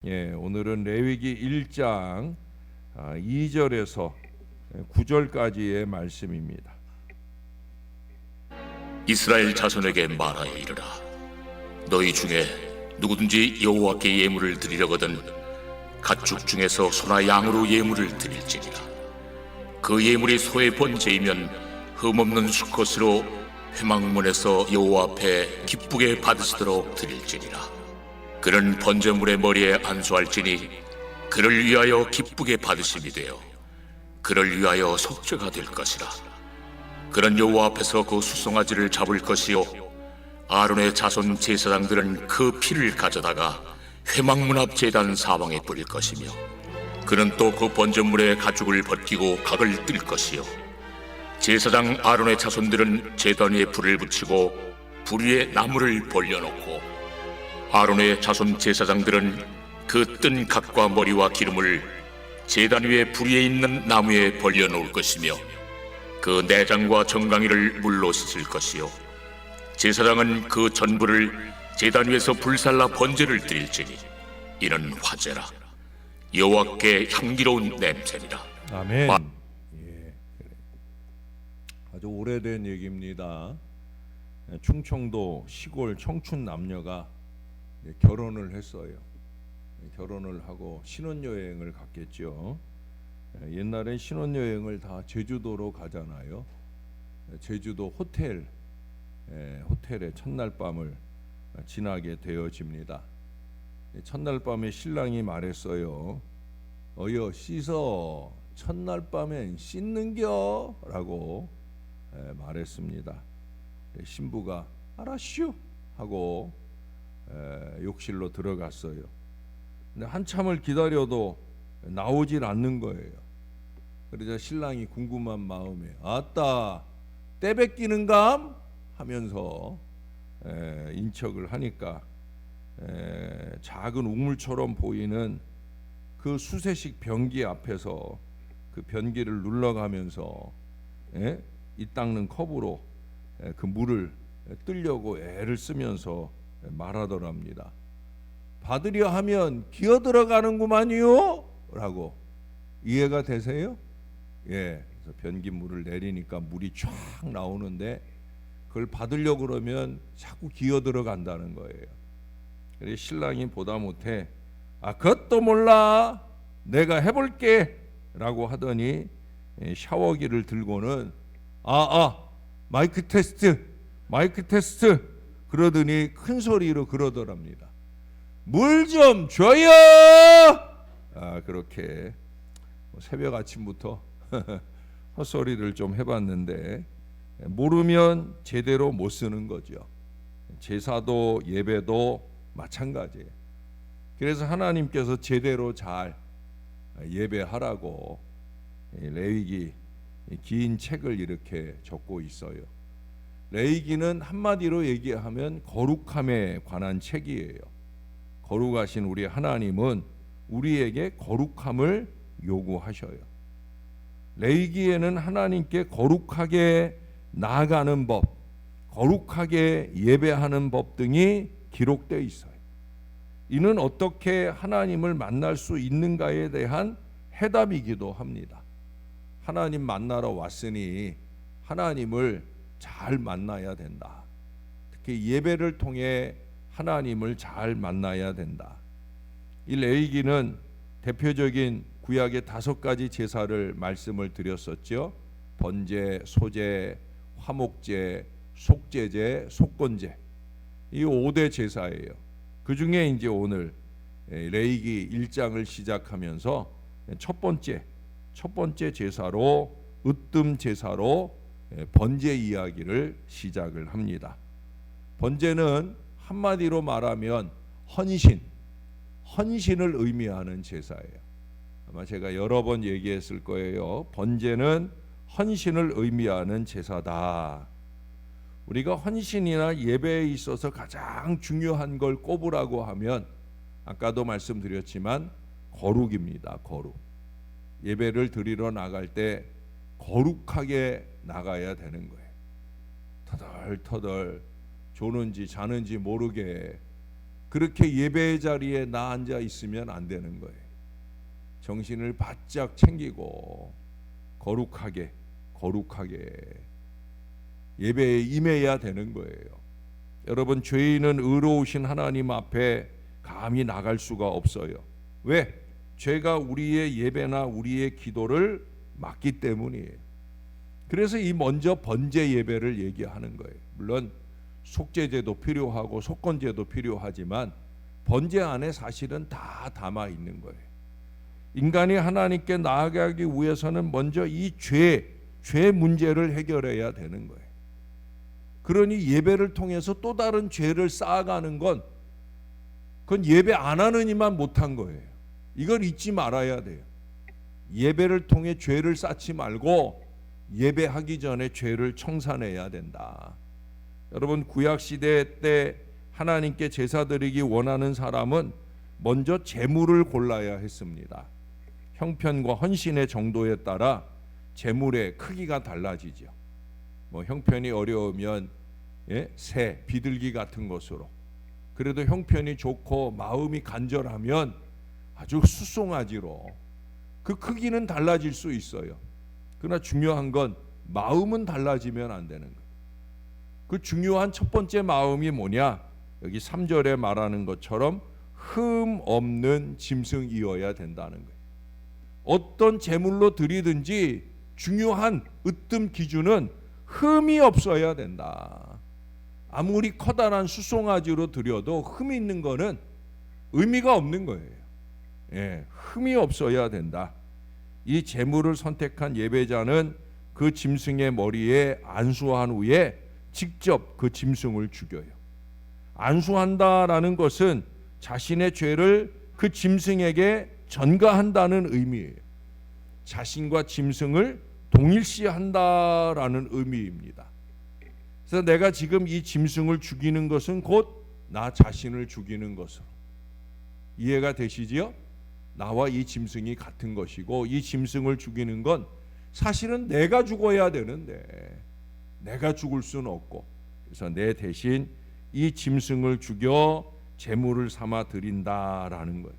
오늘은 레위기 1장 2절에서 9절까지의 말씀입니다. 이스라엘 자손에게 말하여 이르라. 너희 중에 누구든지 여호와께 예물을 드리려거든 가축 중에서 소나 양으로 예물을 드릴지니라. 그 예물이 소의 번제이면 흠없는 수컷으로 회막문에서 여호와 앞에 기쁘게 받으시도록 드릴지니라. 그는 번제물의 머리에 안수할지니 그를 위하여 기쁘게 받으심이 되어 그를 위하여 속죄가 될 것이라. 그는 여호와 앞에서 그 수송아지를 잡을 것이요 아론의 자손 제사장들은 그 피를 가져다가 회막문 앞 제단 사방에 뿌릴 것이며 그는 또 그 번제물의 가죽을 벗기고 각을 뜰 것이요 제사장 아론의 자손들은 제단 위에 불을 붙이고 불 위에 나무를 벌려놓고 아론의 자손 제사장들은 그 뜬 각과 머리와 기름을 제단 위에 불 위에 있는 나무에 벌려놓을 것이며 그 내장과 정강이를 물로 씻을 것이요 제사장은 그 전부를 제단 위에서 불살라 번제를 드릴지니 이는 화제라. 여호와께 향기로운 냄새니라. 아멘. 아주 오래된 얘기입니다. 충청도 시골 청춘 남녀가 결혼을 했어요. 결혼을 하고 신혼여행을 갔겠죠. 옛날엔 신혼여행을 다 제주도로 가잖아요. 제주도 호텔에 첫날 밤을 지나게 되어집니다. 첫날 밤에 신랑이 말했어요. 어여 씻어, 첫날 밤엔 씻는겨 라고 말했습니다. 신부가 알았슈 하고 욕실로 들어갔어요. 근데 한참을 기다려도 나오질 않는 거예요. 그러자 신랑이 궁금한 마음에 아따 때 뺏기는감 하면서 인척을 하니까 작은 우물처럼 보이는 그 수세식 변기 앞에서 그 변기를 눌러가면서 이 닦는 컵으로 그 물을 뜨려고 애를 쓰면서 말하더랍니다. 받으려 하면 기어 들어가는구만요 라고. 이해가 되세요? 그래서 변기 물을 내리니까 물이 쫙 나오는데 그걸 받으려고 그러면 자꾸 기어 들어간다는 거예요. 그래서 신랑이 보다 못해 그것도 몰라 내가 해볼게 라고 하더니 샤워기를 들고는 마이크 테스트 그러더니 큰 소리로 그러더랍니다. 물 좀 줘요. 그렇게 새벽 아침부터 헛소리를 좀 해봤는데 모르면 제대로 못 쓰는 거죠. 제사도 예배도 마찬가지예요. 그래서 하나님께서 제대로 잘 예배하라고 레위기 긴 책을 이렇게 적고 있어요. 레위기는 한마디로 얘기하면 거룩함에 관한 책이에요. 거룩하신 우리 하나님은 우리에게 거룩함을 요구하셔요. 레위기에는 하나님께 거룩하게 나아가는 법, 거룩하게 예배하는 법 등이 기록되어 있어요. 이는 어떻게 하나님을 만날 수 있는가에 대한 해답이기도 합니다. 하나님 만나러 왔으니 하나님을 잘 만나야 된다. 특히 예배를 통해 하나님을 잘 만나야 된다. 이 레위기는 대표적인 구약의 5가지 제사를 말씀을 드렸었죠. 번제, 소제, 화목제, 속죄제, 속건제. 이 5대 제사예요. 그 중에 이제 오늘 레위기 1장을 시작하면서 첫 번째 제사로 으뜸 제사로 번제 이야기를 시작을 합니다. 번제는 한마디로 말하면 헌신을 의미하는 제사예요. 아마 제가 여러 번 얘기했을 거예요. 번제는 헌신을 의미하는 제사다. 우리가 헌신이나 예배에 있어서 가장 중요한 걸 꼽으라고 하면 아까도 말씀드렸지만 거룩입니다. 거룩. 예배를 드리러 나갈 때 거룩하게 나가야 되는 거예요. 터덜터덜 조는지 자는지 모르게 그렇게 예배의 자리에 나 앉아 있으면 안 되는 거예요. 정신을 바짝 챙기고 거룩하게 예배에 임해야 되는 거예요. 여러분, 죄인은 의로우신 하나님 앞에 감히 나갈 수가 없어요. 왜? 죄가 우리의 예배나 우리의 기도를 막기 때문이에요. 그래서 이 먼저 번제 예배를 얘기하는 거예요. 물론 속죄제도 필요하고 속건제도 필요하지만 번제 안에 사실은 다 담아 있는 거예요. 인간이 하나님께 나아가기 위해서는 먼저 이 죄 문제를 해결해야 되는 거예요. 그러니 예배를 통해서 또 다른 죄를 쌓아가는 건 그건 예배 안 하는 이만 못한 거예요. 이걸 잊지 말아야 돼요. 예배를 통해 죄를 쌓지 말고 예배하기 전에 죄를 청산해야 된다. 여러분, 구약시대 때 하나님께 제사 드리기 원하는 사람은 먼저 제물을 골라야 했습니다. 형편과 헌신의 정도에 따라 제물의 크기가 달라지죠. 뭐 형편이 어려우면 새, 비둘기 같은 것으로, 그래도 형편이 좋고 마음이 간절하면 아주 수송아지로, 그 크기는 달라질 수 있어요. 그러나 중요한 건 마음은 달라지면 안 되는 거예요. 그 중요한 첫 번째 마음이 뭐냐? 여기 3절에 말하는 것처럼 흠 없는 짐승이어야 된다는 거예요. 어떤 제물로 드리든지 중요한 으뜸 기준은 흠이 없어야 된다. 아무리 커다란 수송아지로 드려도 흠이 있는 거는 의미가 없는 거예요. 흠이 없어야 된다. 이 제물을 선택한 예배자는 그 짐승의 머리에 안수한 후에 직접 그 짐승을 죽여요. 안수한다라는 것은 자신의 죄를 그 짐승에게 전가한다는 의미예요. 자신과 짐승을 동일시한다라는 의미입니다. 그래서 내가 지금 이 짐승을 죽이는 것은 곧 나 자신을 죽이는 것으로 이해가 되시지요? 나와 이 짐승이 같은 것이고, 이 짐승을 죽이는 건 사실은 내가 죽어야 되는데 내가 죽을 수는 없고, 그래서 내 대신 이 짐승을 죽여 제물을 삼아 드린다라는 거예요.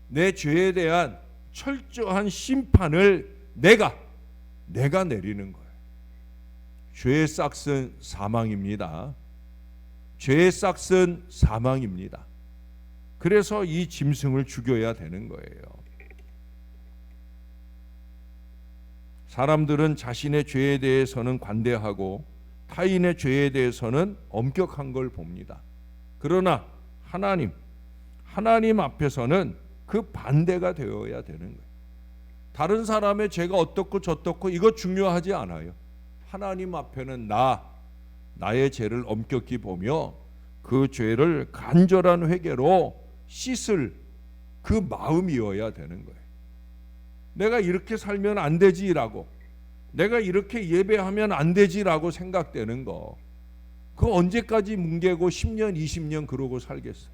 내 죄에 대한 철저한 심판을 내가 내리는 거예요. 죄의 싹은 사망입니다. 죄의 싹은 사망입니다. 그래서 이 짐승을 죽여야 되는 거예요. 사람들은 자신의 죄에 대해서는 관대하고 타인의 죄에 대해서는 엄격한 걸 봅니다. 그러나 하나님 앞에서는 그 반대가 되어야 되는 거예요. 다른 사람의 죄가 어떻고 저떻고 이거 중요하지 않아요. 하나님 앞에는 나의 죄를 엄격히 보며 그 죄를 간절한 회개로 씻을 그 마음이어야 되는 거예요. 내가 이렇게 살면 안 되지라고, 내가 이렇게 예배하면 안 되지라고 생각되는 거, 그거 언제까지 뭉개고 10년 20년 그러고 살겠어요.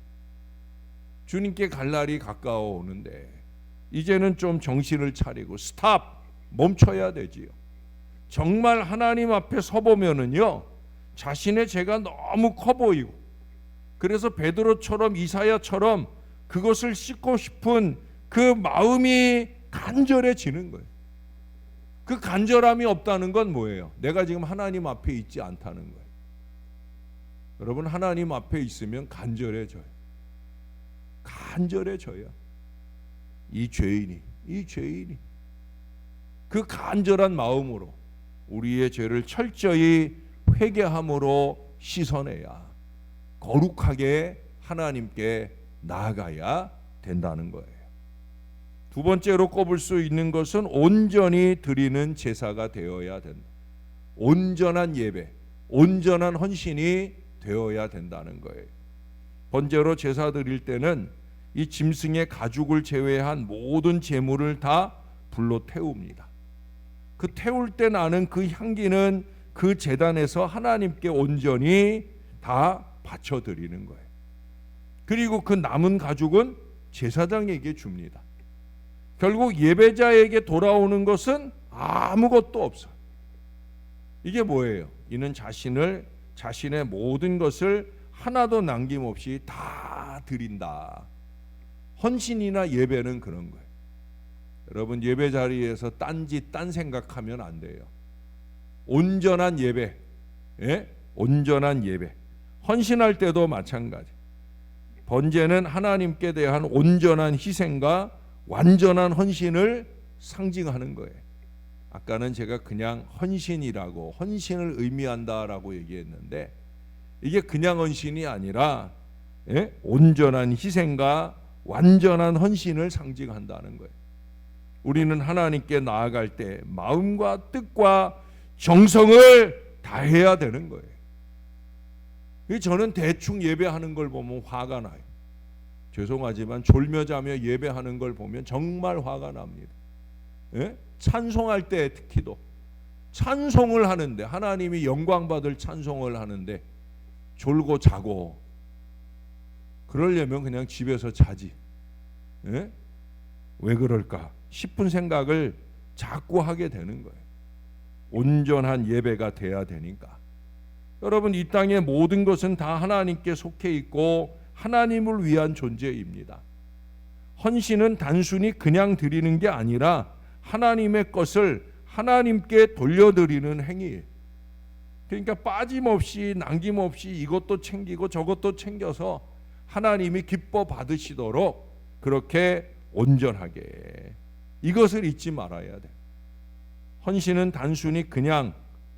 주님께 갈 날이 가까워 오는데 이제는 좀 정신을 차리고 스탑, 멈춰야 되지요. 정말 하나님 앞에 서보면은요, 자신의 죄가 너무 커 보이고, 그래서 베드로처럼 이사야처럼 그것을 씻고 싶은 그 마음이 간절해지는 거예요. 그 간절함이 없다는 건 뭐예요? 내가 지금 하나님 앞에 있지 않다는 거예요. 여러분, 하나님 앞에 있으면 간절해져요. 이 죄인이 그 간절한 마음으로 우리의 죄를 철저히 회개함으로 씻어내야 거룩하게 하나님께 나아가야 된다는 거예요. 두 번째로 꼽을 수 있는 것은 온전히 드리는 제사가 되어야 된다. 온전한 예배, 온전한 헌신이 되어야 된다는 거예요. 번제로 제사 드릴 때는 이 짐승의 가죽을 제외한 모든 제물을 다 불로 태웁니다. 그 태울 때 나는 그 향기는 그 제단에서 하나님께 온전히 다 바쳐 드리는 거예요. 그리고 그 남은 가죽은 제사장에게 줍니다. 결국 예배자에게 돌아오는 것은 아무것도 없어요. 이게 뭐예요? 이는 자신의 모든 것을 하나도 남김없이 다 드린다. 헌신이나 예배는 그런 거예요. 여러분, 예배 자리에서 딴 생각하면 안 돼요. 온전한 예배, 온전한 예배. 헌신할 때도 마찬가지. 번제는 하나님께 대한 온전한 희생과 완전한 헌신을 상징하는 거예요. 아까는 제가 그냥 헌신이라고, 헌신을 의미한다라고 얘기했는데, 이게 그냥 헌신이 아니라 온전한 희생과 완전한 헌신을 상징한다는 거예요. 우리는 하나님께 나아갈 때 마음과 뜻과 정성을 다해야 되는 거예요. 저는 대충 예배하는 걸 보면 화가 나요. 죄송하지만 졸며자며 예배하는 걸 보면 정말 화가 납니다. 찬송할 때 특히도 찬송을 하는데, 하나님이 영광 받을 찬송을 하는데 졸고 자고, 그러려면 그냥 집에서 자지. 왜 그럴까 싶은 생각을 자꾸 하게 되는 거예요. 온전한 예배가 돼야 되니까. 여러분, 이 땅의 모든 것은 다 하나님께 속해 있고 하나님을 위한 존재입니다. 헌신은 단순히 그냥 드리는 게 아니라 하나님의 것을 하나님께 돌려드리는 행위예요. 그러니까 빠짐없이 남김없이 이것도 챙기고 저것도 챙겨서 하나님이 기뻐 받으시도록 그렇게 온전하게, 이것을 잊지 말아야 돼. 헌신은 단순히 그냥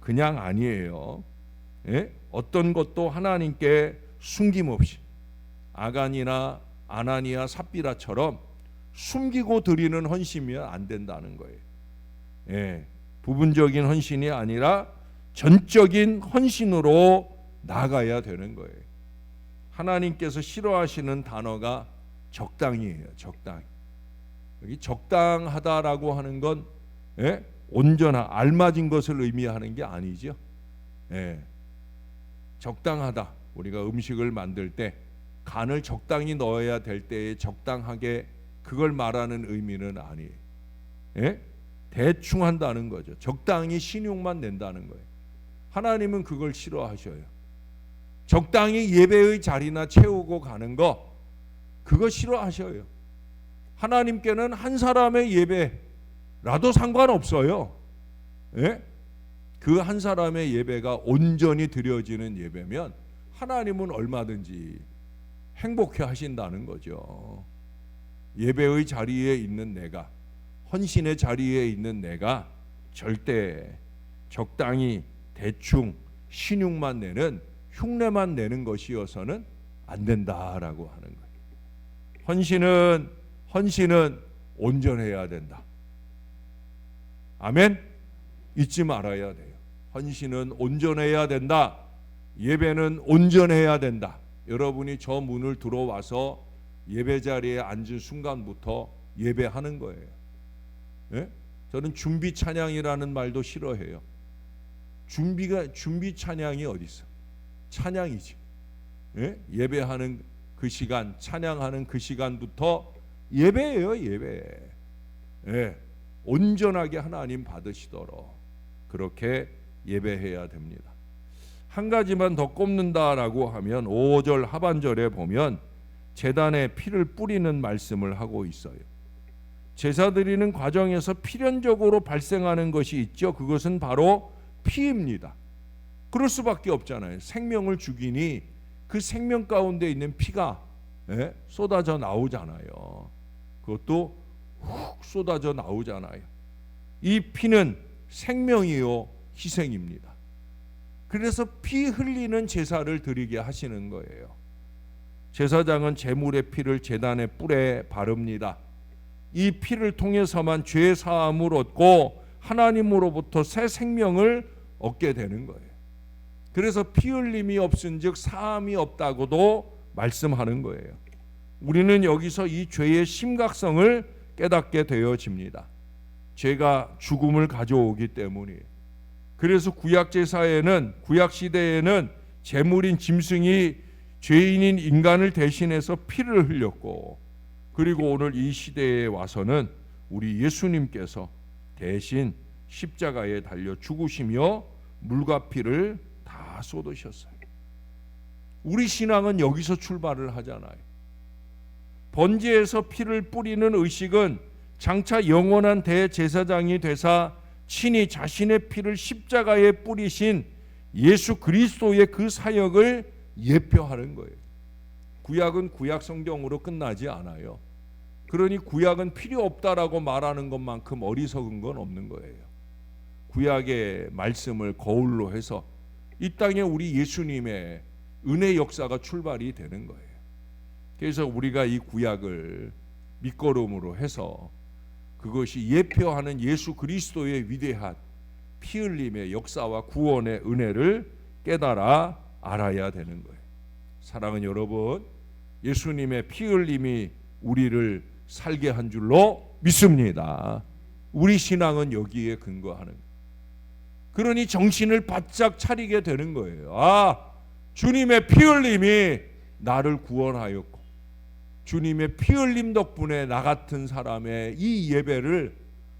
아니에요. 어떤 것도 하나님께 숨김없이, 아간이나 아나니아 삽비라처럼 숨기고 드리는 헌신이면 안 된다는 거예요. 부분적인 헌신이 아니라 전적인 헌신으로 나아가야 되는 거예요. 하나님께서 싫어하시는 단어가 적당히예요. 적당히. 여기 적당하다라고 하는 건 온전한, 알맞은 것을 의미하는 게 아니죠. 적당하다. 우리가 음식을 만들 때 간을 적당히 넣어야 될 때에 적당하게, 그걸 말하는 의미는 아니에요. 대충 한다는 거죠. 적당히 신용만 낸다는 거예요. 하나님은 그걸 싫어하셔요. 적당히 예배의 자리나 채우고 가는 거, 그거 싫어하셔요. 하나님께는 한 사람의 예배라도 상관없어요. 그 한 사람의 예배가 온전히 드려지는 예배면 하나님은 얼마든지 행복해 하신다는 거죠. 예배의 자리에 있는 내가, 헌신의 자리에 있는 내가 절대 적당히 대충 신용만 내는, 흉내만 내는 것이어서는 안 된다라고 하는 거예요. 헌신은 온전해야 된다. 아멘? 잊지 말아야 돼요. 헌신은 온전해야 된다. 예배는 온전해야 된다. 여러분이 저 문을 들어와서 예배 자리에 앉은 순간부터 예배하는 거예요. 저는 준비 찬양이라는 말도 싫어해요. 준비 찬양이 어디 있어? 찬양이지. 예배하는 그 시간, 찬양하는 그 시간부터 예배예요. 예배. 온전하게 하나님 받으시도록 그렇게 예배해야 됩니다. 한 가지만 더 꼽는다라고 하면 5절 하반절에 보면 제단에 피를 뿌리는 말씀을 하고 있어요. 제사 드리는 과정에서 필연적으로 발생하는 것이 있죠. 그것은 바로 피입니다. 그럴 수밖에 없잖아요. 생명을 죽이니 그 생명 가운데 있는 피가 쏟아져 나오잖아요. 그것도 훅 쏟아져 나오잖아요. 이 피는 생명이요 희생입니다. 그래서 피 흘리는 제사를 드리게 하시는 거예요. 제사장은 제물의 피를 제단의 뿔에 바릅니다. 이 피를 통해서만 죄 사함을 얻고 하나님으로부터 새 생명을 얻게 되는 거예요. 그래서 피 흘림이 없은즉 사함이 없다고도 말씀하는 거예요. 우리는 여기서 이 죄의 심각성을 깨닫게 되어집니다. 죄가 죽음을 가져오기 때문이에요. 그래서 구약 제사에는, 구약 시대에는 제물인 짐승이 죄인인 인간을 대신해서 피를 흘렸고, 그리고 오늘 이 시대에 와서는 우리 예수님께서 대신 십자가에 달려 죽으시며 물과 피를 다 쏟으셨어요. 우리 신앙은 여기서 출발을 하잖아요. 번제에서 피를 뿌리는 의식은 장차 영원한 대제사장이 되사 친히 자신의 피를 십자가에 뿌리신 예수 그리스도의 그 사역을 예표하는 거예요. 구약은 구약 성경으로 끝나지 않아요. 그러니 구약은 필요 없다라고 말하는 것만큼 어리석은 건 없는 거예요. 구약의 말씀을 거울로 해서 이 땅에 우리 예수님의 은혜 역사가 출발이 되는 거예요. 그래서 우리가 이 구약을 밑거름으로 해서 그것이 예표하는 예수 그리스도의 위대한 피 흘림의 역사와 구원의 은혜를 깨달아 알아야 되는 거예요. 사랑하는 여러분, 예수님의 피 흘림이 우리를 살게 한 줄로 믿습니다. 우리 신앙은 여기에 근거하는 거예요. 그러니 정신을 바짝 차리게 되는 거예요. 주님의 피 흘림이 나를 구원하였고 주님의 피 흘림 덕분에 나 같은 사람의 이 예배를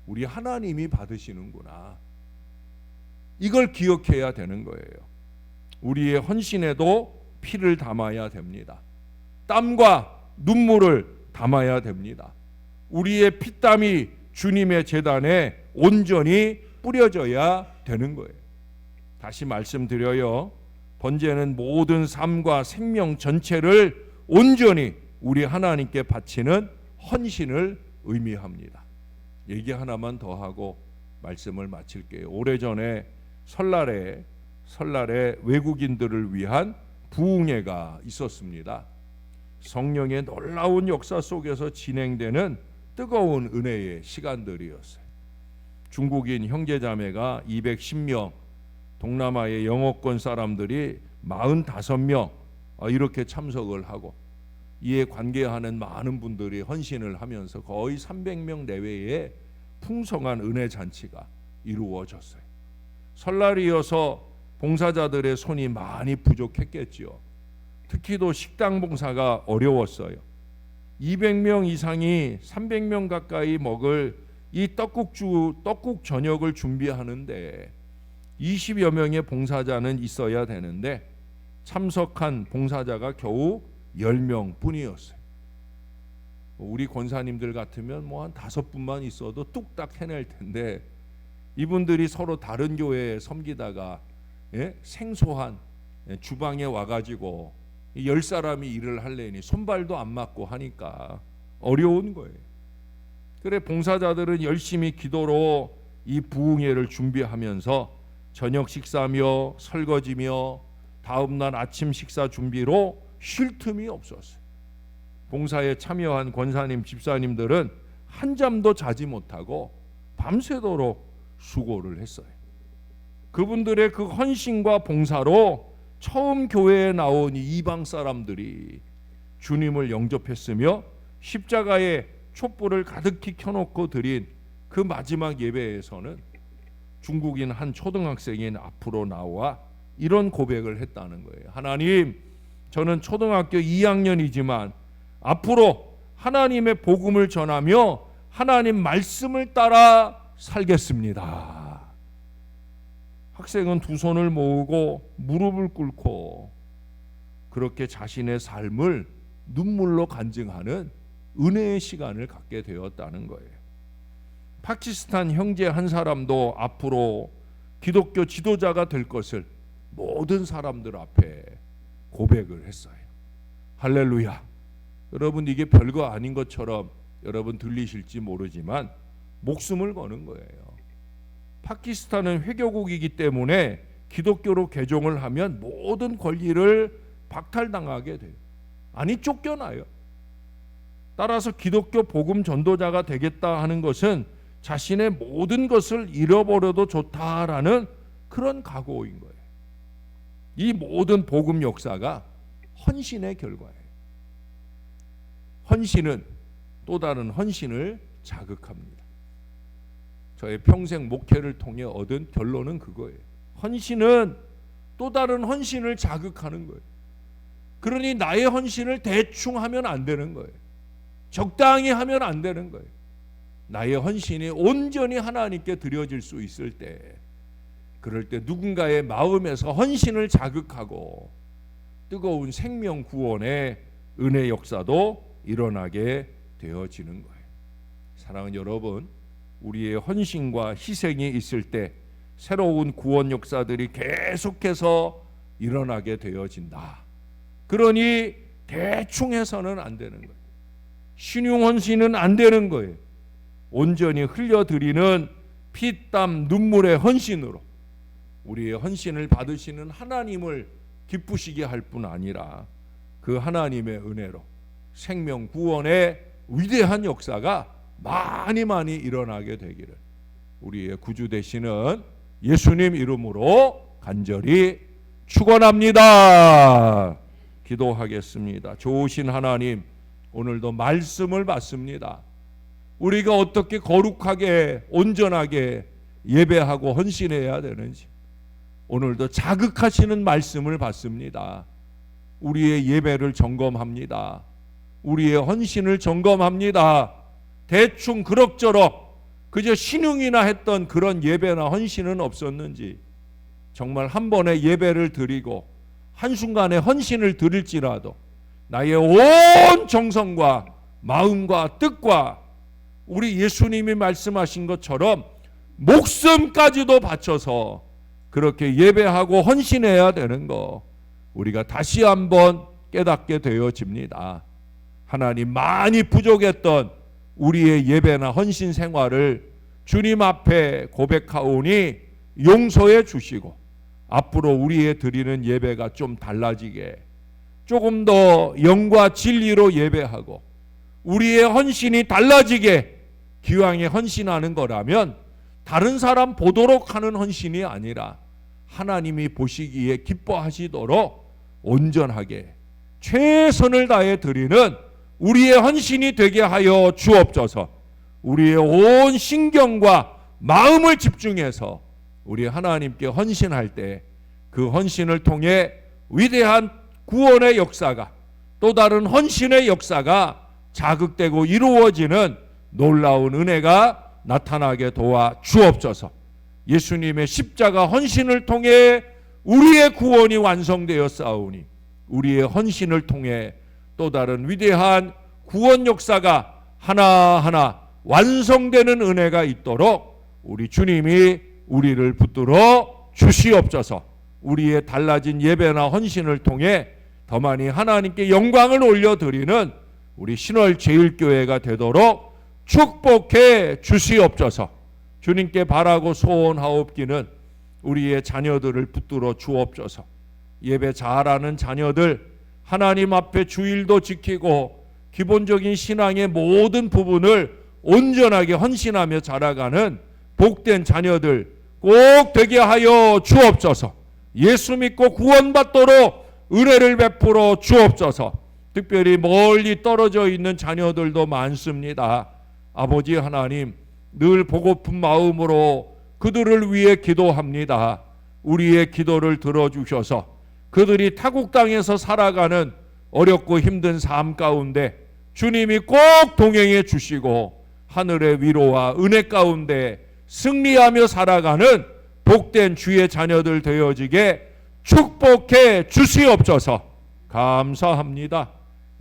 우리 하나님이 받으시는구나. 이걸 기억해야 되는 거예요. 우리의 헌신에도 피를 담아야 됩니다. 땀과 눈물을 담아야 됩니다. 우리의 피땀이 주님의 제단에 온전히 뿌려져야 되는 거예요. 다시 말씀드려요. 번제는 모든 삶과 생명 전체를 온전히 우리 하나님께 바치는 헌신을 의미합니다. 얘기 하나만 더 하고 말씀을 마칠게요. 오래전에 설날에 외국인들을 위한 부흥회가 있었습니다. 성령의 놀라운 역사 속에서 진행되는 뜨거운 은혜의 시간들이었어요. 중국인 형제자매가 210명, 동남아의 영어권 사람들이 45명 이렇게 참석을 하고 이에 관계하는 많은 분들이 헌신을 하면서 거의 300명 내외의 풍성한 은혜 잔치가 이루어졌어요. 설날이어서 봉사자들의 손이 많이 부족했겠지요. 특히도 식당 봉사가 어려웠어요. 200명 이상이 300명 가까이 먹을 이 떡국 저녁을 준비하는데 20여 명의 봉사자는 있어야 되는데 참석한 봉사자가 겨우 10명 뿐이었어요. 우리 권사님들 같으면 한 5분만 있어도 뚝딱 해낼 텐데 이분들이 서로 다른 교회에 섬기다가 생소한 주방에 와가지고 10사람이 일을 하려니 손발도 안 맞고 하니까 어려운 거예요. 그래 봉사자들은 열심히 기도로 이 부흥회를 준비하면서 저녁 식사며 설거지며 다음날 아침 식사 준비로 쉴 틈이 없었어요. 봉사에 참여한 권사님 집사님들은 한잠도 자지 못하고 밤새도록 수고를 했어요. 그분들의 그 헌신과 봉사로 처음 교회에 나온 이방 사람들이 주님을 영접했으며 십자가에 촛불을 가득히 켜놓고 드린 그 마지막 예배에서는 중국인 한 초등학생이 앞으로 나와 이런 고백을 했다는 거예요. 하나님, 저는 초등학교 2학년이지만 앞으로 하나님의 복음을 전하며 하나님 말씀을 따라 살겠습니다. 학생은 두 손을 모으고 무릎을 꿇고 그렇게 자신의 삶을 눈물로 간증하는 은혜의 시간을 갖게 되었다는 거예요. 파키스탄 형제 한 사람도 앞으로 기독교 지도자가 될 것을 모든 사람들 앞에 고백을 했어요. 할렐루야. 여러분, 이게 별거 아닌 것처럼 여러분 들리실지 모르지만 목숨을 거는 거예요. 파키스탄은 회교국이기 때문에 기독교로 개종을 하면 모든 권리를 박탈당하게 돼요. 아니, 쫓겨나요. 따라서 기독교 복음 전도자가 되겠다 하는 것은 자신의 모든 것을 잃어버려도 좋다라는 그런 각오인 거예요. 이 모든 복음 역사가 헌신의 결과예요. 헌신은 또 다른 헌신을 자극합니다. 저의 평생 목회를 통해 얻은 결론은 그거예요. 헌신은 또 다른 헌신을 자극하는 거예요. 그러니 나의 헌신을 대충 하면 안 되는 거예요. 적당히 하면 안 되는 거예요. 나의 헌신이 온전히 하나님께 드려질 수 있을 때, 그럴 때 누군가의 마음에서 헌신을 자극하고 뜨거운 생명 구원의 은혜 역사도 일어나게 되어지는 거예요. 사랑하는 여러분, 우리의 헌신과 희생이 있을 때 새로운 구원 역사들이 계속해서 일어나게 되어진다. 그러니 대충 해서는 안 되는 거예요. 신용 헌신은 안 되는 거예요. 온전히 흘려드리는 피땀 눈물의 헌신으로 우리의 헌신을 받으시는 하나님을 기쁘시게 할 뿐 아니라 그 하나님의 은혜로 생명 구원의 위대한 역사가 많이 일어나게 되기를 우리의 구주 되시는 예수님 이름으로 간절히 축원합니다. 기도하겠습니다. 좋으신 하나님, 오늘도 말씀을 받습니다. 우리가 어떻게 거룩하게 온전하게 예배하고 헌신해야 되는지 오늘도 자극하시는 말씀을 받습니다. 우리의 예배를 점검합니다. 우리의 헌신을 점검합니다. 대충 그럭저럭 그저 신용이나 했던 그런 예배나 헌신은 없었는지, 정말 한 번의 예배를 드리고 한순간에 헌신을 드릴지라도 나의 온 정성과 마음과 뜻과 우리 예수님이 말씀하신 것처럼 목숨까지도 바쳐서 그렇게 예배하고 헌신해야 되는 거 우리가 다시 한번 깨닫게 되어집니다. 하나님, 많이 부족했던 우리의 예배나 헌신 생활을 주님 앞에 고백하오니 용서해 주시고 앞으로 우리의 드리는 예배가 좀 달라지게, 조금 더 영과 진리로 예배하고 우리의 헌신이 달라지게, 기왕에 헌신하는 거라면 다른 사람 보도록 하는 헌신이 아니라 하나님이 보시기에 기뻐하시도록 온전하게 최선을 다해 드리는 우리의 헌신이 되게 하여 주옵소서. 우리의 온 신경과 마음을 집중해서 우리 하나님께 헌신할 때 그 헌신을 통해 위대한 구원의 역사가, 또 다른 헌신의 역사가 자극되고 이루어지는 놀라운 은혜가 나타나게 도와 주옵소서. 예수님의 십자가 헌신을 통해 우리의 구원이 완성되었사오니 우리의 헌신을 통해 또 다른 위대한 구원 역사가 하나하나 완성되는 은혜가 있도록 우리 주님이 우리를 붙들어 주시옵소서. 우리의 달라진 예배나 헌신을 통해 더 많이 하나님께 영광을 올려드리는 우리 신월제일교회가 되도록 축복해 주시옵소서. 주님께 바라고 소원하옵기는 우리의 자녀들을 붙들어 주옵소서. 예배 잘하는 자녀들, 하나님 앞에 주일도 지키고 기본적인 신앙의 모든 부분을 온전하게 헌신하며 자라가는 복된 자녀들 꼭 되게 하여 주옵소서. 예수 믿고 구원받도록 은혜를 베풀어 주옵소서. 특별히 멀리 떨어져 있는 자녀들도 많습니다. 아버지 하나님, 늘 보고픈 마음으로 그들을 위해 기도합니다. 우리의 기도를 들어주셔서 그들이 타국 땅에서 살아가는 어렵고 힘든 삶 가운데 주님이 꼭 동행해 주시고 하늘의 위로와 은혜 가운데 승리하며 살아가는 복된 주의 자녀들 되어지게 축복해 주시옵소서. 감사합니다.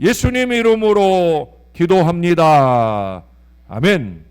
예수님 이름으로 기도합니다. 아멘.